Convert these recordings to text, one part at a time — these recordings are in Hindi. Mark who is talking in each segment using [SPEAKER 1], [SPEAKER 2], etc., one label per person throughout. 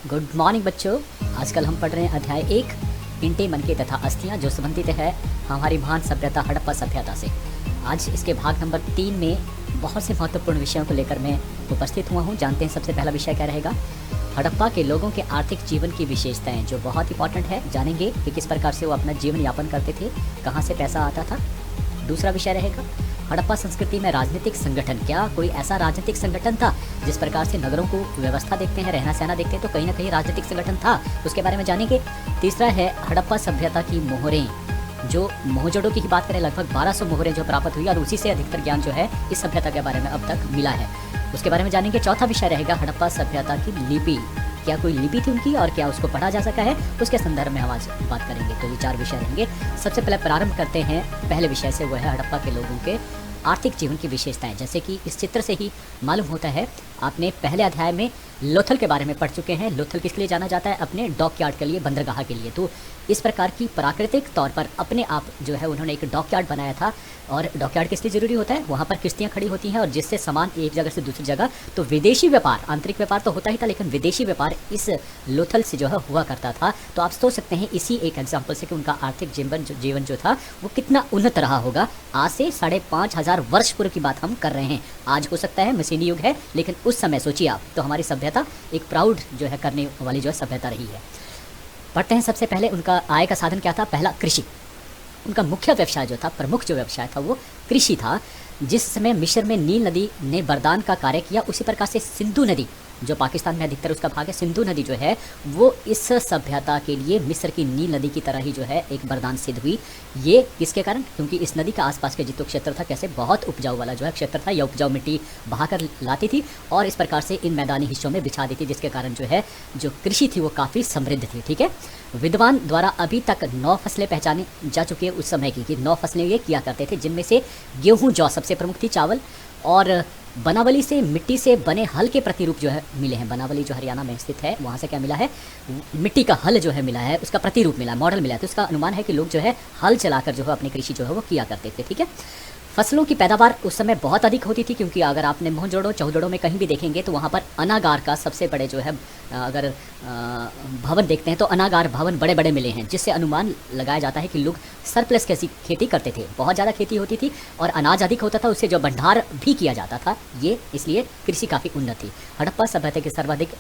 [SPEAKER 1] गुड मॉर्निंग बच्चों। आजकल हम पढ़ रहे हैं अध्याय 1 इंटे मनके तथा अस्थियां, जो संबंधित है हमारी महान सभ्यता हड़प्पा सभ्यता से। आज इसके भाग नंबर 3 में बहुत से महत्वपूर्ण विषयों को लेकर मैं उपस्थित हुआ हूँ। जानते हैं सबसे पहला विषय क्या रहेगा। हड़प्पा के लोगों के आर्थिक जीवन की विशेषताएं, जो बहुत इंपॉर्टेंट है। जानेंगे कि किस प्रकार से वो अपना जीवन यापन करते थे, कहाँ से पैसा आता था। दूसरा विषय रहेगा हड़प्पा संस्कृति में राजनीतिक संगठन। क्या कोई ऐसा राजनीतिक संगठन था? जिस प्रकार से नगरों को व्यवस्था देखते हैं, रहना सहना देखते हैं, तो कहीं ना कहीं राजनीतिक संगठन था, उसके बारे में जानेंगे। तीसरा है हड़प्पा सभ्यता की मोहरें। जो मोहजोड़ों की ही बात करें, लगभग 1200 मोहरें जो प्राप्त हुई और उसी से अधिकतर ज्ञान जो है इस सभ्यता के बारे में अब तक मिला है, उसके बारे में जानेंगे। चौथा विषय रहेगा हड़प्पा सभ्यता की लिपि। क्या कोई लिपि थी उनकी और क्या उसको पढ़ा जा सका है, उसके संदर्भ में हम आज बात करेंगे। तो ये 4 विषय रहेंगे। सबसे पहले प्रारंभ करते हैं पहले विषय से, वो है हड़प्पा के लोगों के आर्थिक जीवन की विशेषताएं। जैसे कि इस चित्र से ही मालूम होता है, आपने पहले अध्याय में लोथल के बारे में पढ़ चुके हैं। लोथल किस लिए जाना जाता है? अपने डॉकयार्ड के लिए, बंदरगाह के लिए। तो इस प्रकार की प्राकृतिक तौर पर अपने आप जो है उन्होंने एक डॉकयार्ड बनाया था। और डॉकयार्ड किस लिए जरूरी होता है? वहाँ पर किश्तियाँ खड़ी होती हैं और जिससे सामान एक जगह से दूसरी जगह, तो विदेशी व्यापार, आंतरिक व्यापार तो होता ही था, लेकिन विदेशी व्यापार इस लोथल से जो है हुआ करता था। तो आप सोच सकते हैं इसी एक एग्जाम्पल से कि उनका आर्थिक जीवन जो था वो कितना उन्नत रहा होगा। आज से 5500 वर्ष पूर्व की बात हम कर रहे हैं। आज हो सकता है मशीनी युग है, लेकिन उस समय सोचिए आप, तो हमारी सभ्यता एक प्राउड जो है करने वाली जो है सभ्यता रही है। पढ़ते हैं सबसे पहले उनका आय का साधन क्या था। पहला कृषि। उनका मुख्य व्यवसाय जो था, प्रमुख जो व्यवसाय था, वो कृषि था। जिस समय मिस्र में नील नदी ने वरदान का कार्य किया, उसी प्रकार से सिंधु नदी, जो पाकिस्तान में अधिकतर उसका भाग है, सिंधु नदी जो है वो इस सभ्यता के लिए मिस्र की नील नदी की तरह ही जो है एक वरदान सिद्ध हुई। ये किसके कारण? क्योंकि इस नदी का आसपास के जितना क्षेत्र था, कैसे बहुत उपजाऊ वाला जो है क्षेत्र था, या उपजाऊ मिट्टी बहाकर लाती थी और इस प्रकार से इन मैदानी हिस्सों में बिछा देती, जिसके कारण जो है जो कृषि थी वो काफ़ी समृद्ध थी। ठीक है। विद्वान द्वारा अभी तक 9 फसलें पहचानी जा चुकी है उस समय की, कि 9 फसलें ये किया करते थे, जिनमें से गेहूँ, जौ सबसे प्रमुख थी, चावल, और बनावली से मिट्टी से बने हल के प्रतिरूप जो है मिले हैं। बनावली जो हरियाणा में स्थित है, वहाँ से क्या मिला है? मिट्टी का हल जो है मिला है, उसका प्रतिरूप मिला, मॉडल मिला है। तो इसका अनुमान है कि लोग जो है हल चलाकर जो है अपनी कृषि जो है वो किया करते थे। ठीक है। फसलों की पैदावार उस समय बहुत अधिक होती थी, क्योंकि अगर आपने मोहनजोड़ो चौहदड़ो में कहीं भी देखेंगे तो वहाँ पर अनागार का सबसे बड़े जो है अगर भवन देखते हैं तो अनागार भवन बड़े बड़े मिले हैं, जिससे अनुमान लगाया जाता है कि लोग सरप्लस कैसी खेती करते थे। बहुत ज़्यादा खेती होती थी और अनाज अधिक होता था, उससे जो भंडार भी किया जाता था, ये इसलिए कृषि काफ़ी उन्नत थी। हड़प्पा सभ्यता की सर्वाधिक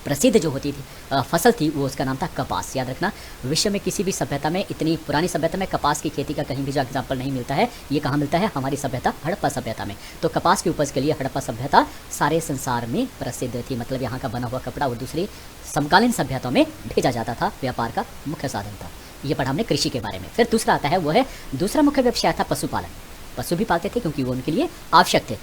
[SPEAKER 1] प्रसिद्ध जो होती थी फसल थी, वो उसका नाम था कपास। याद रखना, विश्व में किसी भी सभ्यता में, इतनी पुरानी सभ्यता में कपास की खेती का कहीं भी जो एग्जाम्पल नहीं मिलता है। ये कहाँ मिलता है? हमारी सभ्यता हड़प्पा सभ्यता में। तो कपास की उपज के लिए हड़प्पा सभ्यता सारे संसार में प्रसिद्ध थी। मतलब यहाँ का बना हुआ कपड़ा वो दूसरी समकालीन सभ्यताओं में भेजा जाता था, व्यापार का मुख्य साधन था। ये पढ़ा हमने कृषि के बारे में। फिर दूसरा आता है, वो है दूसरा मुख्य व्यवसाय था पशुपालन। पशु भी पालते थे क्योंकि वो उनके लिए आवश्यक थे।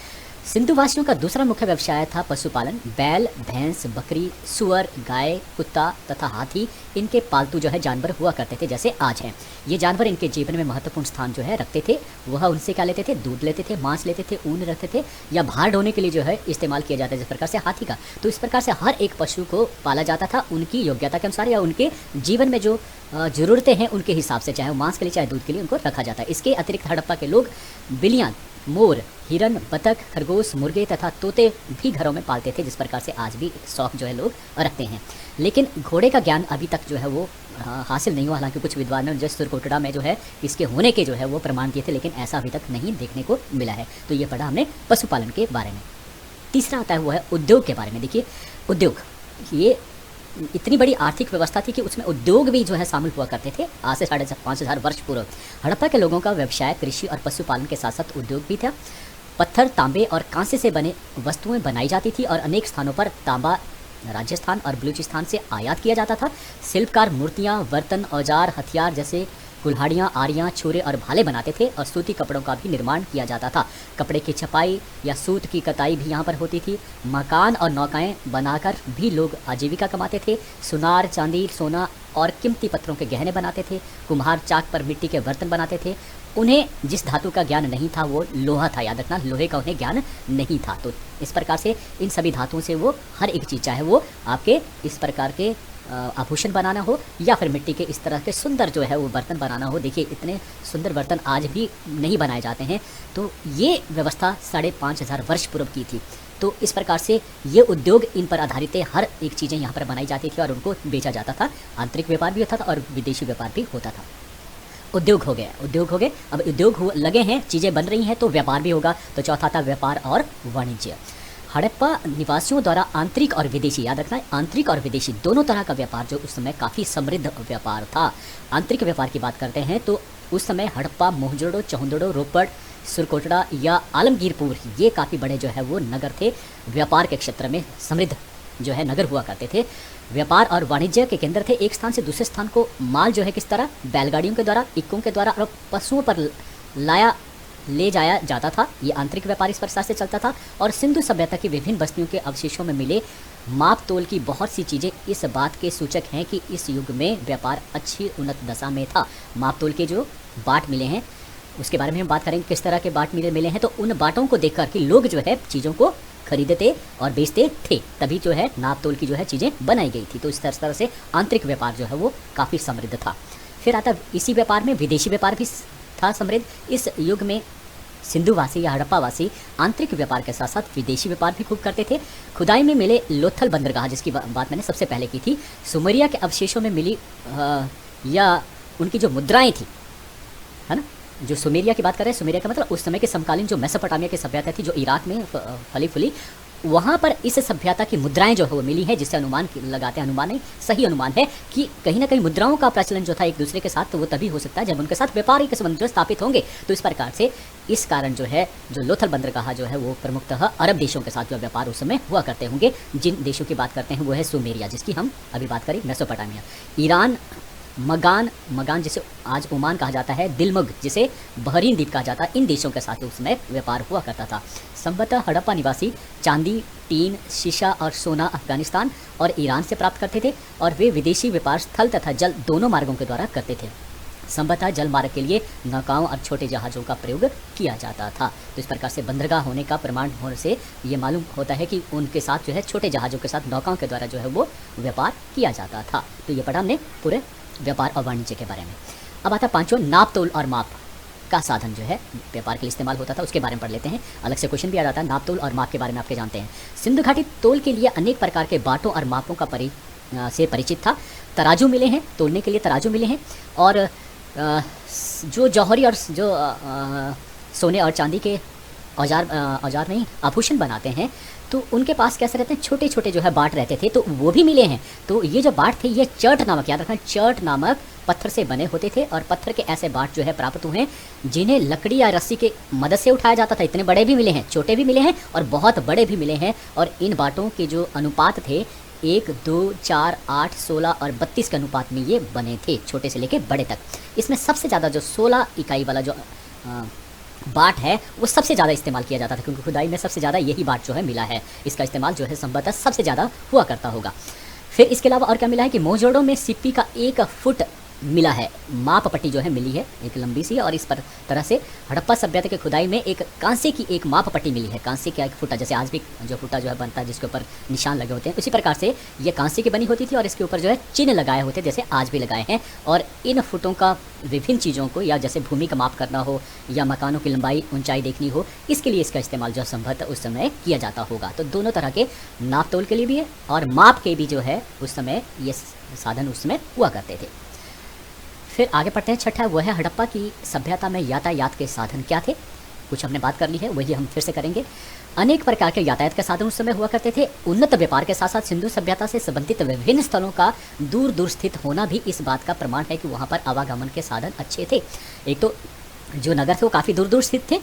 [SPEAKER 1] सिंधुवासियों का दूसरा मुख्य व्यवसाय था पशुपालन। बैल, भैंस, बकरी, सुअर, गाय, कुत्ता तथा हाथी इनके पालतू जो है जानवर हुआ करते थे, जैसे आज हैं। ये जानवर इनके जीवन में महत्वपूर्ण स्थान जो है रखते थे। वह उनसे क्या लेते थे? दूध लेते थे, मांस लेते थे, ऊन रखते थे, या भार ढोने के लिए जो है इस्तेमाल किया जाता है, जिस प्रकार से हाथी का। तो इस प्रकार से हर एक पशु को पाला जाता था उनकी योग्यता के अनुसार, या उनके जीवन में जो ज़रूरतें हैं उनके हिसाब से, चाहे वो मांस के लिए चाहे दूध के लिए उनको रखा जाता है। इसके अतिरिक्त हड़प्पा के लोग बिल्लियाँ, मोर, हिरन, बतख, खरगोश, मुर्गे तथा तोते भी घरों में पालते थे, जिस प्रकार से आज भी शौक जो है लोग रखते हैं। लेकिन घोड़े का ज्ञान अभी तक जो है वो हासिल नहीं हुआ। हालांकि कुछ विद्वानों ने जैसे सुरकोटड़ा में जो है इसके होने के जो है वो प्रमाण दिए थे, लेकिन ऐसा अभी तक नहीं देखने को मिला है। तो ये पढ़ा हमने पशुपालन के बारे में। तीसरा आता है वो है उद्योग के बारे में। देखिए, उद्योग ये इतनी बड़ी आर्थिक व्यवस्था थी कि उसमें उद्योग भी जो है शामिल हुआ करते थे। आज से 5500 वर्ष पूर्व हड़प्पा के लोगों का व्यवसाय कृषि और पशुपालन के साथ साथ उद्योग भी था। पत्थर, तांबे और कांसे से बने वस्तुएं बनाई जाती थी और अनेक स्थानों पर तांबा राजस्थान और बलूचिस्तान से आयात किया जाता था। शिल्पकार मूर्तियाँ, बर्तन, औजार, हथियार जैसे कुल्हाड़ियाँ, आरियाँ, छुरे और भाले बनाते थे और सूती कपड़ों का भी निर्माण किया जाता था। कपड़े की छपाई या सूत की कताई भी यहाँ पर होती थी। मकान और नौकाएं बनाकर भी लोग आजीविका कमाते थे। सुनार, चांदी, सोना और कीमती पत्थरों के गहने बनाते थे। कुम्हार चाक पर मिट्टी के बर्तन बनाते थे। उन्हें जिस धातु का ज्ञान नहीं था वो लोहा था। याद रखना, लोहे का उन्हें ज्ञान नहीं था। तो इस प्रकार से इन सभी धातुओं से वो हर एक चीज़, चाहे वो आपके इस प्रकार के आभूषण बनाना हो या फिर मिट्टी के इस तरह के सुंदर जो है वो बर्तन बनाना हो। देखिए, इतने सुंदर बर्तन आज भी नहीं बनाए जाते हैं। तो ये व्यवस्था 5500 वर्ष पूर्व की थी। तो इस प्रकार से ये उद्योग इन पर आधारित थे। हर एक चीज़ें यहाँ पर बनाई जाती थी और उनको बेचा जाता था। आंतरिक व्यापार भी होता था और विदेशी व्यापार भी होता था। उद्योग हो गए। अब उद्योग लगे हैं, चीज़ें बन रही हैं, तो व्यापार भी होगा। तो चौथा था व्यापार और वाणिज्य। हड़प्पा निवासियों द्वारा आंतरिक और विदेशी, याद रखना है, आंतरिक और विदेशी दोनों तरह का व्यापार जो उस समय काफ़ी समृद्ध व्यापार था। आंतरिक व्यापार की बात करते हैं तो उस समय हड़प्पा, मोहनजोदड़ो, चौहंदड़ो, रोपड़, सुरकोटड़ा या आलमगीरपुर, ये काफ़ी बड़े जो है वो नगर थे। व्यापार के क्षेत्र में समृद्ध जो है नगर हुआ करते थे। व्यापार और वाणिज्य के केंद्र थे। एक स्थान से दूसरे स्थान को माल जो है किस तरह, बैलगाड़ियों के द्वारा, इक्कों के द्वारा और पशुओं पर ले जाया जाता था। ये आंतरिक व्यापार इस प्रकार से चलता था। और सिंधु सभ्यता की विभिन्न बस्तियों के अवशेषों में मिले माप तोल की बहुत सी चीज़ें इस बात के सूचक हैं कि इस युग में व्यापार अच्छी उन्नत दशा में था। माप तोल के जो बाट मिले हैं उसके बारे में हम बात करेंगे, किस तरह के बाट मिले हैं। तो उन बाटों को देखकर कि लोग जो है चीज़ों को खरीदते और बेचते थे, तभी जो है नाप तोल की जो है चीज़ें बनाई गई थी। तो इस तरह से आंतरिक व्यापार जो है वो काफ़ी समृद्ध था। फिर आता इसी व्यापार में विदेशी व्यापार भी था समृद्ध। इस युग में सिंधुवासी या हड़प्पावासी आंतरिक व्यापार के साथ साथ विदेशी व्यापार भी खूब करते थे। खुदाई में मिले लोथल बंदरगाह, जिसकी बात मैंने सबसे पहले की थी, सुमेरिया के अवशेषों में मिली या उनकी जो मुद्राएं थी, है ना, जो सुमेरिया की बात कर रहे हैं, सुमेरिया का मतलब उस समय के समकालीन जो मेसोपोटामिया की सभ्यता थी जो इराक में फली फूली, वहाँ पर इस सभ्यता की मुद्राएं जो है वो मिली है, जिससे अनुमान लगाते हैं, अनुमान नहीं सही अनुमान है कि कहीं ना कहीं मुद्राओं का प्रचलन जो था एक दूसरे के साथ, तो वो तभी हो सकता है जब उनके साथ व्यापारिक संबंध जो स्थापित होंगे। तो इस प्रकार से इस कारण जो है जो लोथल बंदरगाह जो है वो प्रमुखतः अरब देशों के साथ जो व्यापार उस समय हुआ करते होंगे। जिन देशों की बात करते हैं वो है सुमेरिया, जिसकी हम अभी बात करें, मेसोपोटामिया, ईरान, मगान जिसे आज ओमान कहा जाता है, दिलमुग जिसे बहरीन द्वीप कहा जाता है, इन देशों के साथ उसमें व्यापार हुआ करता था। संभवतः हड़प्पा निवासी चांदी, टीन, शीशा और सोना अफगानिस्तान और ईरान से प्राप्त करते थे और वे विदेशी व्यापार स्थल तथा जल दोनों मार्गों के द्वारा करते थे। संभवतः जल मार्ग के लिए नौकाओं और छोटे जहाज़ों का प्रयोग किया जाता था। तो इस प्रकार से बंदरगाह होने का प्रमाण होने से ये मालूम होता है कि उनके साथ जो है छोटे जहाज़ों के साथ नौकाओं के द्वारा जो है वो व्यापार किया जाता था। तो ये पढ़ा हमने पूरे व्यापार और वाणिज्य के बारे में। अब आता पांचों, नाप तोल और माप का साधन जो है व्यापार के लिए इस्तेमाल होता था, उसके बारे में पढ़ लेते हैं। अलग से क्वेश्चन भी आ जाता है, नाप तोल और माप के बारे में आपके जानते हैं। सिंधु घाटी तोल के लिए अनेक प्रकार के बाटों और मापों का से परिचित था। तराजू मिले हैं, तोलने के लिए तराजू मिले हैं, और जो जौहरी और जो सोने और चांदी के औजार नहीं, आभूषण बनाते हैं, तो उनके पास कैसे रहते हैं, छोटे छोटे जो है बाट रहते थे, तो वो भी मिले हैं। तो ये जो बाट थे ये चर्ट नामक, याद रखना, चर्ट नामक पत्थर से बने होते थे, और पत्थर के ऐसे बाट जो है प्राप्त हुए हैं जिन्हें लकड़ी या रस्सी के मदद से उठाया जाता था। इतने बड़े भी मिले हैं, छोटे भी मिले हैं और बहुत बड़े भी मिले हैं। और इन बाटों के जो अनुपात थे 1, 2, 4, 8, 16 और 32 के अनुपात में ये बने थे, छोटे से लेके बड़े तक। इसमें सबसे ज़्यादा जो 16 इकाई वाला जो बाट है वो सबसे ज़्यादा इस्तेमाल किया जाता था, क्योंकि खुदाई में सबसे ज़्यादा यही बाट जो है मिला है। इसका इस्तेमाल जो है संभवतः सबसे ज़्यादा हुआ करता होगा। फिर इसके अलावा और क्या मिला है कि मोहनजोदड़ो में सिप्पी का 1 फुट मिला है, माप पट्टी जो है मिली है एक लंबी सी, और इस पर तरह से हड़प्पा सभ्यता के खुदाई में एक कांसे की एक माप पट्टी मिली है। कांसे का एक फुटा, जैसे आज भी जो फुटा जो है बनता है जिसके ऊपर निशान लगे होते हैं, उसी प्रकार से ये कांसे की बनी होती थी और इसके ऊपर जो है चिन्ह लगाए होते जैसे आज भी लगाए हैं। और इन फुटों का विभिन्न चीज़ों को, या जैसे भूमि का माप करना हो या मकानों की लंबाई ऊंचाई देखनी हो, इसके लिए इसका इस्तेमाल जो संभवतः उस समय किया जाता होगा। तो दोनों तरह के नाप तोल के लिए भी है और माप के भी जो है उस समय ये साधन उस समय हुआ करते थे। फिर आगे पढ़ते हैं, छठा वो है हड़प्पा की सभ्यता में यातायात के साधन क्या थे। कुछ हमने बात कर ली है, वही हम फिर से करेंगे। अनेक प्रकार के यातायात के साधन उस समय हुआ करते थे। उन्नत व्यापार के साथ साथ सिंधु सभ्यता से संबंधित विभिन्न स्थलों का दूर दूर स्थित होना भी इस बात का प्रमाण है कि वहाँ पर आवागमन के साधन अच्छे थे। एक तो जो नगर थे वो काफ़ी दूर दूर स्थित थे,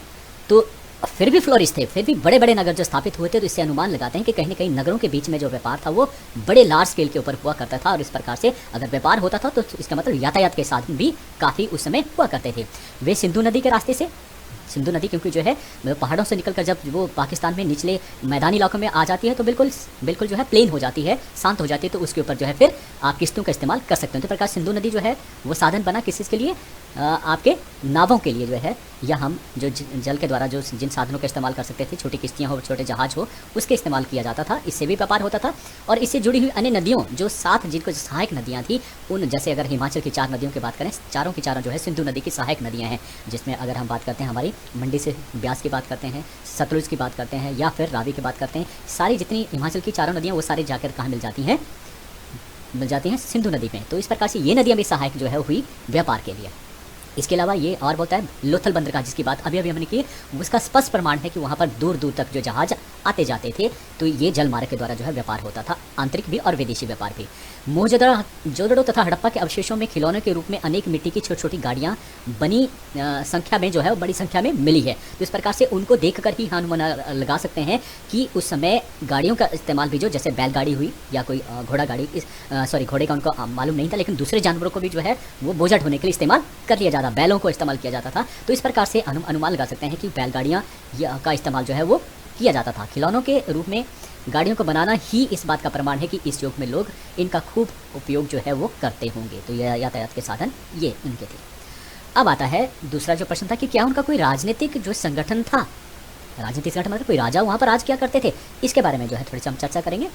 [SPEAKER 1] तो फिर भी फ्लोरिश थे, फिर भी बड़े बड़े नगर जो स्थापित हुए थे, तो इससे अनुमान लगाते हैं कि कहीं ना कहीं नगरों के बीच में जो व्यापार था वो बड़े लार्ज स्केल के ऊपर हुआ करता था। और इस प्रकार से अगर व्यापार होता था तो इसका मतलब यातायात के साधन भी काफ़ी उस समय हुआ करते थे। वे सिंधु नदी के रास्ते से, सिंधु नदी क्योंकि जो है पहाड़ों से निकलकर जब वो पाकिस्तान में निचले मैदानी इलाकों में आ जाती है तो बिल्कुल जो है प्लेन हो जाती है, शांत हो जाती है, तो उसके ऊपर जो है फिर आप किश्तियों का इस्तेमाल कर सकते हैं। तो प्रकार सिंधु नदी जो है वो साधन बना किस चीज़ के लिए, आपके नावों के लिए जो है, या हम जो जल के द्वारा जो जिन साधनों का इस्तेमाल कर सकते थे, छोटी किश्तियाँ हो, छोटे जहाज हो, उसके इस्तेमाल किया जाता था। इससे भी व्यापार होता था। और इससे जुड़ी हुई अन्य नदियों जो साथ जिनको सहायक नदियाँ थी, उन जैसे अगर हिमाचल की 4 नदियों की बात करें, चारों की चारों जो है सिंधु नदी की सहायक नदियाँ हैं, जिसमें अगर हम बात करते हैं हमारी मंडी से ब्यास की बात करते हैं, सतलुज की बात करते हैं या फिर रावी की बात करते हैं, सारी जितनी हिमाचल की चारों नदियाँ वो सारी जाकर कहाँ मिल जाती हैं सिंधु नदी में। तो इस प्रकार से ये नदियाँ भी सहायक जो है हुई व्यापार के लिए। इसके अलावा ये और बोलता है लोथल बंदरगाह जिसकी बात अभी हमने की, उसका स्पष्ट प्रमाण है कि वहाँ पर दूर दूर तक जो जहाज आते जाते थे, तो ये जल मार्ग के द्वारा जो है व्यापार होता था, आंतरिक भी और विदेशी व्यापार भी। मोहनजोदड़ो तथा हड़प्पा के अवशेषों में खिलौनों के रूप में अनेक मिट्टी की छोटी छोटी गाड़ियाँ बनी संख्या में जो है बड़ी संख्या में मिली है। तो इस प्रकार से उनको देख कर ही हम लगा सकते हैं कि उस समय गाड़ियों का इस्तेमाल भी जो जैसे बैलगाड़ी हुई या कोई घोड़ा गाड़ी, घोड़े का उनको मालूम नहीं था, लेकिन दूसरे जानवरों को भी जो है वो बोझा ढोने के लिए इस्तेमाल कर लिया जाता, बैलों को इस्तेमाल किया जाता था। तो इस प्रकार से अनुमान लगा सकते हैं कि बैलगाड़ियाँ का इस्तेमाल जो है वो किया जाता था। खिलौनों के रूप में गाड़ियों को बनाना ही इस बात का प्रमाण है कि इस युग में लोग इनका खूब उपयोग जो है वो करते होंगे। तो ये यातायात के साधन ये उनके थे। अब आता है दूसरा जो प्रश्न था कि क्या उनका कोई राजनीतिक जो संगठन था, राजनीतिक संगठन मतलब कोई राजा वहाँ पर राज क्या करते थे, इसके बारे में जो है थोड़ी सी हम चर्चा करेंगे।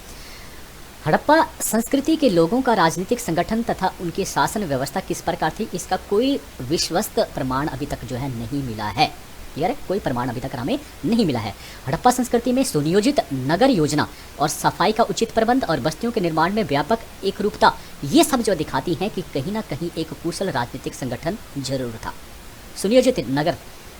[SPEAKER 1] हड़प्पा संस्कृति के लोगों का राजनीतिक संगठन तथा उनकी शासन व्यवस्था किस प्रकार थी, इसका कोई विश्वस्त प्रमाण अभी तक जो है नहीं मिला है। यार कोई प्रमाण अभी तक हमें नहीं मिला है। हड़प्पा संस्कृति में सुनियोजित नगर योजना और सफाई का उचित प्रबंध और बस्तियों के निर्माण में व्यापक एकरूपता, ये सब जो दिखाती हैं कि कहीं ना कहीं एक कुशल राजनीतिक संगठन जरूर था। सुनियोजित नगर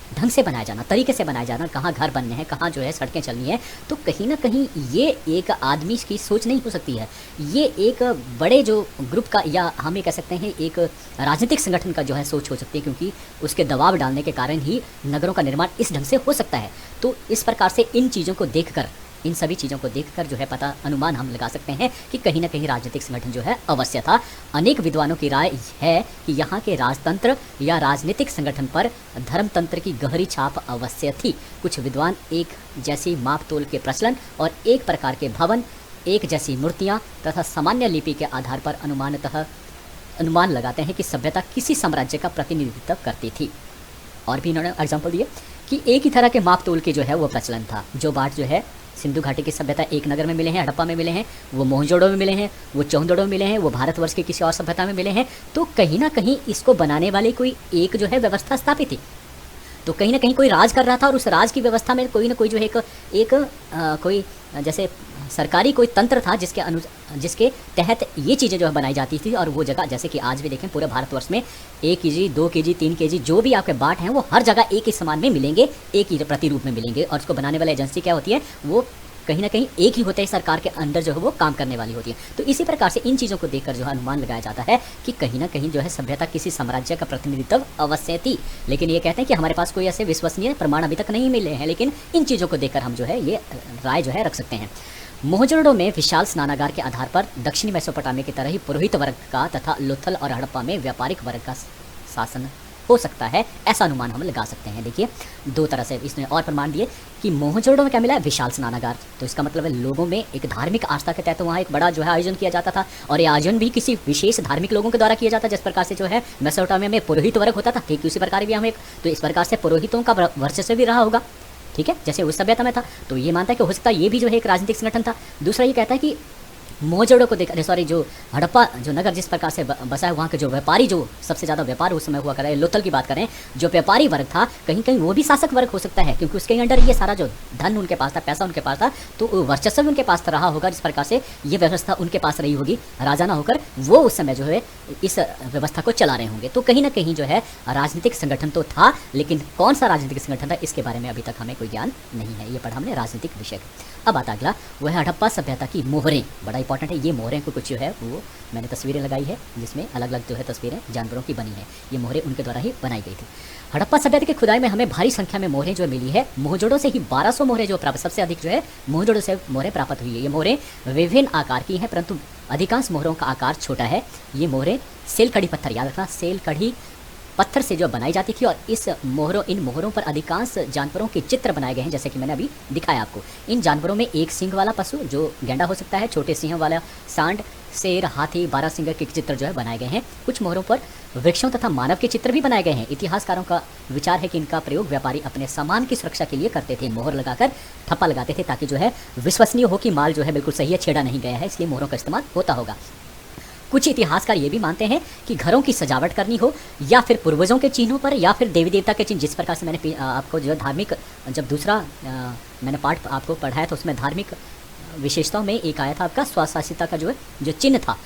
[SPEAKER 1] ढंग से बनाया जाना, तरीके से बनाया जाना, कहाँ घर बनने हैं, कहाँ जो है सड़कें चलनी है, तो कहीं ना कहीं ये एक आदमी की सोच नहीं हो सकती है। ये एक बड़े जो ग्रुप का या हम ये कह सकते हैं एक राजनीतिक संगठन का जो है सोच हो सकती है, क्योंकि उसके दबाव डालने के कारण ही नगरों का निर्माण इस ढंग से हो सकता है। तो इस प्रकार से इन चीज़ों को देखकर, इन सभी चीज़ों को देखकर जो है पता अनुमान हम लगा सकते हैं कि कहीं ना कहीं राजनीतिक संगठन जो है अवश्य था। अनेक विद्वानों की राय है कि यहाँ के राजतंत्र या राजनीतिक संगठन पर धर्मतंत्र की गहरी छाप अवश्य थी। कुछ विद्वान एक जैसी मापतोल के प्रचलन और एक प्रकार के भवन, एक जैसी मूर्तियाँ तथा सामान्य लिपि के आधार पर अनुमान लगाते हैं कि सभ्यता किसी साम्राज्य का प्रतिनिधित्व करती थी। और भी इन्होंने एग्जाम्पल दिए कि एक ही तरह के मापतोल के जो है वो प्रचलन था। जो बाट जो है सिंधु घाटी की सभ्यता एक नगर में मिले हैं, हड़प्पा में मिले हैं, वो मोहनजोदड़ो में मिले हैं, वो चौंदड़ो में मिले हैं, वो भारतवर्ष के किसी और सभ्यता में मिले हैं। तो कहीं ना कहीं इसको बनाने वाले कोई एक जो है व्यवस्था स्थापित थी। तो कहीं ना कहीं कोई राज कर रहा था और उस राज की व्यवस्था में कोई ना कोई जो है कोई जैसे सरकारी कोई तंत्र था जिसके तहत ये चीज़ें जो है बनाई जाती थी। और वो जगह जैसे कि आज भी देखें पूरे भारतवर्ष में 1 kg 2 kg 3 kg जो भी आपके बाट हैं वो हर जगह एक ही समान में मिलेंगे, एक ही प्रतिरूप में मिलेंगे। और उसको बनाने वाली एजेंसी क्या होती है, वो कहीं ना कहीं एक ही होते हैं, सरकार के अंडर जो है वो काम करने वाली होती है। तो इसी प्रकार से इन चीज़ों को देखकर जो है अनुमान लगाया जाता है कि कहीं ना कहीं जो है सभ्यता किसी साम्राज्य का प्रतिनिधित्व अवश्य थी। लेकिन ये कहते हैं कि हमारे पास कोई ऐसे विश्वसनीय प्रमाण अभी तक नहीं मिले हैं, लेकिन इन चीज़ों को देखकर हम जो है ये राय जो है रख सकते हैं। मोहनजोदड़ो में विशाल स्नानागार के आधार पर दक्षिणी मेसोपोटामिया की तरह ही पुरोहित वर्ग का तथा लोथल और हड़प्पा में व्यापारिक वर्ग का शासन हो सकता है, ऐसा अनुमान हम लगा सकते हैं। देखिए दो तरह से इसने और प्रमाण दिए कि मोहनजोदड़ो में क्या मिला है, विशाल स्नानागार। तो इसका मतलब है लोगों में एक धार्मिक आस्था के तहत वहाँ एक बड़ा जो है आयोजन किया जाता था, और ये आयोजन भी किसी विशेष धार्मिक लोगों के द्वारा किया जाता, जिस प्रकार से जो है मेसोपोटामिया में पुरोहित वर्ग होता था, ठीक उसी प्रकार भी हम एक, तो इस प्रकार से पुरोहितों का वर्चस्व भी रहा होगा, ठीक है, जैसे उस सभ्यता में था। तो ये मानता है कि हो सकता है ये भी जो है एक राजनीतिक संगठन था। दूसरा ये कहता है कि मोहनजोदड़ो को देख जो हड़प्पा जो नगर जिस प्रकार से बसा है, वहाँ के जो व्यापारी जो सबसे ज़्यादा व्यापार उस समय हुआ कर रहे हैं, लोथल की बात करें, जो व्यापारी वर्ग था कहीं कहीं वो भी शासक वर्ग हो सकता है, क्योंकि उसके अंडर ये सारा जो धन उनके पास था, पैसा उनके पास था, तो वर्चस्व भी उनके पास रहा होगा, जिस प्रकार से ये व्यवस्था उनके पास रही होगी। राजा ना होकर वो उस समय जो है इस व्यवस्था को चला रहे होंगे। तो कहीं ना कहीं जो है राजनीतिक संगठन तो था, लेकिन कौन सा राजनीतिक संगठन था इसके बारे में अभी तक हमें कोई ज्ञान नहीं है। ये पढ़ा हमने राजनीतिक विषय। अब आता अगला, वह है हड़प्पा सभ्यता की मोहरें। बड़ा इंपॉर्टेंट है, ये मोहरें को कुछ जो है वो मैंने तस्वीरें लगाई है, जिसमें अलग अलग जो है तस्वीरें जानवरों की बनी है। ये मोहरें उनके द्वारा ही बनाई गई थी। हड़प्पा सभ्यता की खुदाई में हमें भारी संख्या में मोहरें जो मिली है। मोहनजोदड़ो से ही 1200 मोहरें जो प्राप्त, सबसे अधिक जो है मोहनजोदड़ो से मोहरें प्राप्त हुई है। ये मोहरें विभिन्न आकार की हैं, परंतु अधिकांश मोहरों का आकार छोटा है। ये मोहरें सेल कड़ी पत्थर, याद रखना, सेल कड़ी पत्थर से जो बनाई जाती थी, और इन मोहरों पर अधिकांश जानवरों के चित्र बनाए गए हैं, जैसे कि मैंने अभी दिखाया आपको। इन जानवरों में एक सींग वाला पशु जो गेंडा हो सकता है, छोटे सिंह वाला सांड, शेर, हाथी, बारहसिंगा के चित्र जो है बनाए गए हैं। कुछ मोहरों पर वृक्षों तथा मानव के चित्र भी बनाए गए हैं। इतिहासकारों का विचार है कि इनका प्रयोग व्यापारी अपने सामान की सुरक्षा के लिए करते थे। मोहर लगाकर ठप्पा लगाते थे ताकि जो है विश्वसनीय हो कि माल जो है बिल्कुल सही है, छेड़ा नहीं गया है, इसलिए मोहरों का इस्तेमाल होता होगा। कुछ इतिहासकार ये भी मानते हैं कि घरों की सजावट करनी हो या फिर पूर्वजों के चिन्हों पर या फिर देवी देवता के चिन्ह, जिस प्रकार से मैंने आपको जो है धार्मिक, जब दूसरा मैंने पाठ आपको पढ़ाया तो उसमें धार्मिक विशेषताओं में एक आया था आपका स्वशासिता का जो है जो चिन्ह था,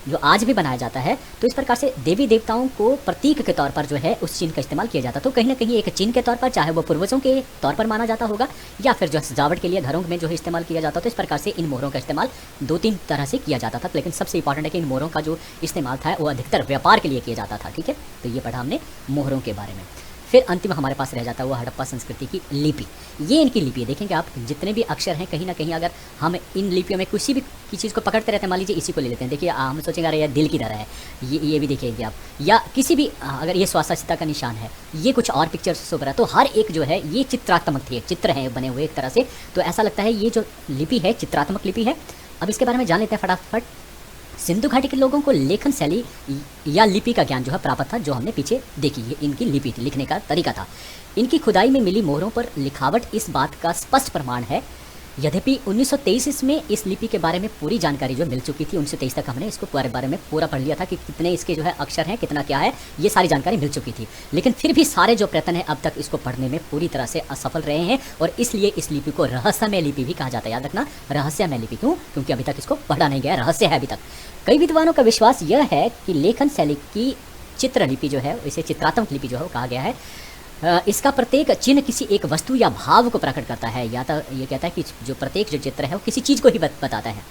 [SPEAKER 1] जो आज भी बनाया जाता है। तो इस प्रकार से देवी देवताओं को प्रतीक के तौर पर जो है उस चिन्ह का इस्तेमाल किया जाता है। तो कहीं ना कहीं एक चिन्ह के तौर पर, चाहे वो पूर्वजों के तौर पर माना जाता होगा या फिर जो सजावट के लिए घरों में जो है इस्तेमाल किया जाता, तो इस प्रकार से इन मोहरों का इस्तेमाल 2-3 तरह से किया जाता था। लेकिन सबसे इंपॉर्टेंट है कि इन मोहरों का जो इस्तेमाल था वो अधिकतर व्यापार के लिए किया जाता था। ठीक है, तो ये पढ़ा हमने मोहरों के बारे में। फिर अंतिम हमारे पास रह जाता है वो हड़प्पा संस्कृति की लिपि। ये इनकी लिपि है। देखेंगे आप जितने भी अक्षर हैं, कहीं ना कहीं अगर हम इन लिपियों में किसी भी की चीज़ को पकड़ते रहते हैं, मान लीजिए इसी को ले लेते हैं, देखिए हम सोचेंगे अरे यार दिल की तरह है, ये भी देखिएगा आप, या किसी भी अगर ये स्वास्थ्यता का निशान है, ये कुछ और पिक्चर्स से बना, तो हर एक जो है ये चित्रात्मक थी, चित्र हैं बने हुए एक तरह से। तो ऐसा लगता है ये जो लिपि है चित्रात्मक लिपि है। अब इसके बारे में जान लेते हैं फटाफट। सिंधु घाटी के लोगों को लेखन शैली या लिपि का ज्ञान जो है प्राप्त था, जो हमने पीछे देखी, ये इनकी लिपि थी, लिखने का तरीका था। इनकी खुदाई में मिली मोहरों पर लिखावट इस बात का स्पष्ट प्रमाण है। यद्यपि 1923 में इस लिपि के बारे में पूरी जानकारी जो मिल चुकी थी, 1923 तक हमने इसको बारे में पूरा पढ़ लिया था कि कितने इसके जो है अक्षर हैं, कितना क्या है, ये सारी जानकारी मिल चुकी थी। लेकिन फिर भी सारे जो प्रयत्न है अब तक इसको पढ़ने में पूरी तरह से असफल रहे हैं, और इसलिए इस लिपि को रहस्यमय लिपि भी कहा जाता है। याद रखना, रहस्यमय लिपि। क्यों? क्योंकि अभी तक इसको पढ़ा नहीं गया, रहस्य है अभी तक। कई विद्वानों का विश्वास यह है कि लेखन शैली की चित्रलिपि जो है, इसे चित्रात्मक लिपि जो है वो कहा गया है। इसका प्रत्येक चिन्ह किसी एक वस्तु या भाव को प्रकट करता है, या तो ये कहता है कि जो प्रत्येक जो चित्र है वो किसी चीज़ को ही बताता है।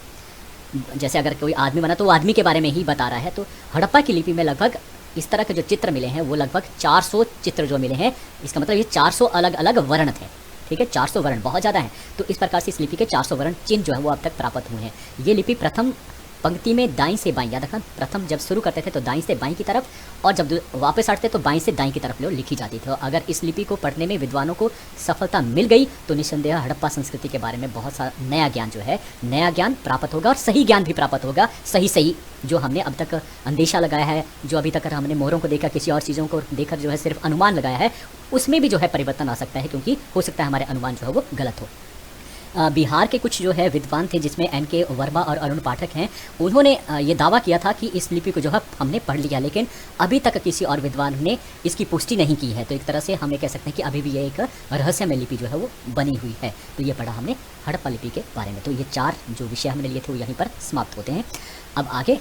[SPEAKER 1] जैसे अगर कोई आदमी बना तो वो आदमी के बारे में ही बता रहा है। तो हड़प्पा की लिपि में लगभग इस तरह के जो चित्र मिले हैं वो लगभग 400 चित्र जो मिले हैं, इसका मतलब ये 400 अलग अलग वर्ण थे। ठीक है, 400 वर्ण बहुत ज़्यादा है। तो इस प्रकार से इस लिपि के 400 वर्ण चिन्ह जो है वो अब तक प्राप्त हुए हैं। ये लिपि प्रथम पंक्ति में दाईं से बाईं, याद रखना, प्रथम जब शुरू करते थे तो दाईं से बाईं की तरफ, और जब वापस हटते तो बाईं से दाईं की तरफ लिखी जाती थी। अगर इस लिपि को पढ़ने में विद्वानों को सफलता मिल गई तो निस्संदेह हड़प्पा संस्कृति के बारे में बहुत सा नया ज्ञान जो है, नया ज्ञान प्राप्त होगा, और सही ज्ञान भी प्राप्त होगा। सही जो हमने अब तक अंदेशा लगाया है, जो अभी तक हमने मोहरों को देखा, किसी और चीज़ों को देखकर जो है सिर्फ अनुमान लगाया है, उसमें भी जो है परिवर्तन आ सकता है, क्योंकि हो सकता है हमारे अनुमान जो है वो गलत हो। बिहार के कुछ जो है विद्वान थे, जिसमें N.K. वर्मा और अरुण पाठक हैं, उन्होंने ये दावा किया था कि इस लिपि को जो है हमने पढ़ लिया, लेकिन अभी तक किसी और विद्वान ने इसकी पुष्टि नहीं की है। तो एक तरह से हम ये कह सकते हैं कि अभी भी ये एक रहस्यमय लिपि जो है वो बनी हुई है। तो ये पढ़ा हमने हड़प्पा लिपि के बारे में। तो ये 4 जो विषय हमने लिए थे वो यहीं पर समाप्त होते हैं। अब आगे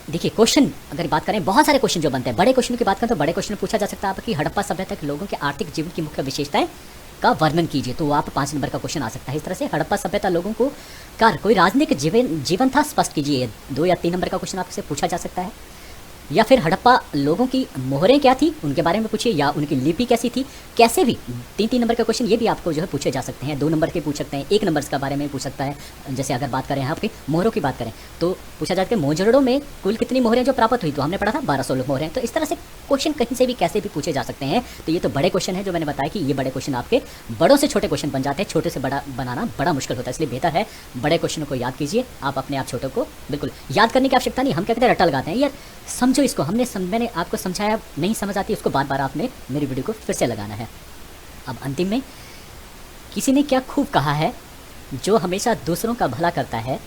[SPEAKER 1] देखिए, क्वेश्चन अगर बात करें, बहुत सारे क्वेश्चन जो बनते हैं। बड़े क्वेश्चन की बात करें तो बड़े क्वेश्चन में पूछा जा सकता है आपकी हड़प्पा सभ्यता के लोगों के आर्थिक जीवन की मुख्य विशेषताएं का वर्णन कीजिए। तो आप 5 नंबर का क्वेश्चन आ सकता है इस तरह से। हड़प्पा सभ्यता लोगों को का कोई राजनीतिक जीवन था, स्पष्ट कीजिए। 2 या 3 नंबर का क्वेश्चन आपसे पूछा जा सकता है। या फिर हड़प्पा लोगों की मोहरें क्या थी, उनके बारे में पूछिए, या उनकी लिपि कैसी थी, कैसे भी। 3-3 नंबर का क्वेश्चन ये भी आपको जो है पूछे जा सकते हैं। 2 नंबर के पूछ सकते हैं, 1 नंबर के बारे में पूछ सकता है। जैसे अगर बात करें यहाँ पे मोहरों की बात करें तो पूछा जाता है मोहजोदड़ो में कुल कितनी मोहरें जो प्राप्त हुई, तो हमने पढ़ा था 1200 मोहरें। तो इस तरह से क्वेश्चन कहीं से भी कैसे भी पूछे जा सकते हैं। तो ये तो बड़े क्वेश्चन है, जो मैंने बताया कि ये बड़े क्वेश्चन आपके बड़ों से छोटे क्वेश्चन बन जाते हैं, छोटे से बड़ा बनाना बड़ा मुश्किल होता है। इसलिए बेहतर है बड़े क्वेश्चनों को याद कीजिए, आप अपने आप छोटों को बिल्कुल याद करने की आवश्यकता नहीं। हम क्या कहते हैं, रट्टा लगाते हैं, यार समझो इसको, मैंने आपको समझाया, नहीं समझ आती उसको बार बार आपने मेरी वीडियो को फिर से लगाना है। अब अंतिम में, किसी ने क्या खूब कहा है, जो हमेशा दूसरों का भला करता है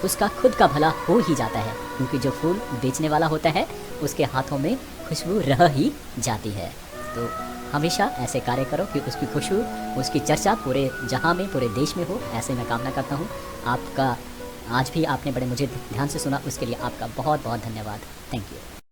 [SPEAKER 1] उसका खुद का भला हो ही जाता है, क्योंकि जो फूल बेचने वाला होता है उसके हाथों में खुशबू रह ही जाती है। तो हमेशा ऐसे कार्य करो कि उसकी खुशबू, उसकी चर्चा पूरे जहां में, पूरे देश में हो, ऐसे मैं कामना करता हूँ। आपका आज भी आपने बड़े मुझे ध्यान से सुना, उसके लिए आपका बहुत बहुत धन्यवाद। Thank you.